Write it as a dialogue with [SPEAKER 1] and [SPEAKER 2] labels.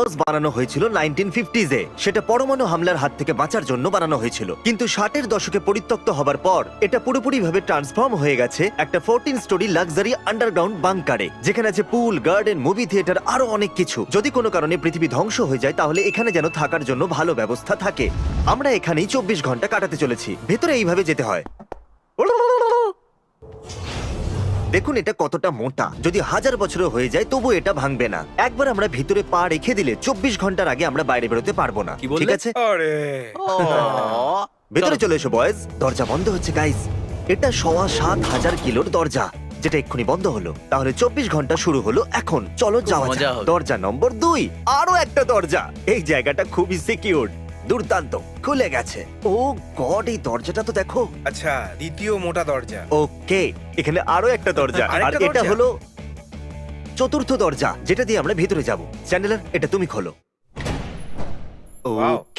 [SPEAKER 1] Force বানানো হয়েছিল 1950s এ। সেটা পরমাণু হামলার হাত থেকে বাঁচার জন্য বানানো হয়েছিল, কিন্তু 60-এর দশকে পরিত্যক্ত হবার পর এটা পুরোপুরিভাবে ট্রান্সফর্ম হয়ে গেছে একটা 14 স্টোরি লাক্সারি আন্ডারগ্রাউন্ড বাংকারে, যেখানে আছে পুল, গার্ডেন, মুভি থিয়েটার, আরো অনেক কিছু। যদি কোনো কারণে পৃথিবী ধ্বংস হয়ে যায় তাহলে এখানে যেন থাকার জন্য ভালো ব্যবস্থা থাকে। আমরা এখানেই 24 ঘন্টা কাটাতে চলেছি। ভেতরে এইভাবে যেতে হয়। দেখুন এটা কতটা মোটা, যদি 1000 বছরও হয়ে যায় তবু এটা ভাঙবে না। একবার আমরা ভিতরে পা রেখে দিলে 24 ঘন্টার আগে আমরা বাইরে বেরোতে পারবো না।
[SPEAKER 2] কি বললে?
[SPEAKER 1] ঠিক আছে,
[SPEAKER 3] আরে
[SPEAKER 1] ভেতরে চলে এসো বয়েজ। দরজা বন্ধ হচ্ছে গাইস। এটা 7,500 কিলোর দরজা, যেটা এক্ষুনি বন্ধ হলো। তাহলে 24 ঘন্টা শুরু হলো এখন। চলো যাওয়া
[SPEAKER 2] মজা
[SPEAKER 1] যাক।
[SPEAKER 2] হবে।
[SPEAKER 1] দরজা নম্বর 2, আরো একটা দরজা। এই জায়গাটা খুবই সিকিউরড, দুর্দান্ত, খুলে গেছে। ও গড, এই দরজাটা তো দেখো।
[SPEAKER 3] আচ্ছা, দ্বিতীয় মোটা দরজা।
[SPEAKER 1] ওকে, এখানে আরো একটা দরজা, আর
[SPEAKER 3] আরেকটা
[SPEAKER 1] এটা
[SPEAKER 3] দরজা?
[SPEAKER 1] হলো চতুর্থ দরজা, যেটা দিয়ে আমরা ভেতরে যাব। চ্যান্ডেলার, এটা তুমি খোলো।
[SPEAKER 3] Wow.
[SPEAKER 1] ওকে।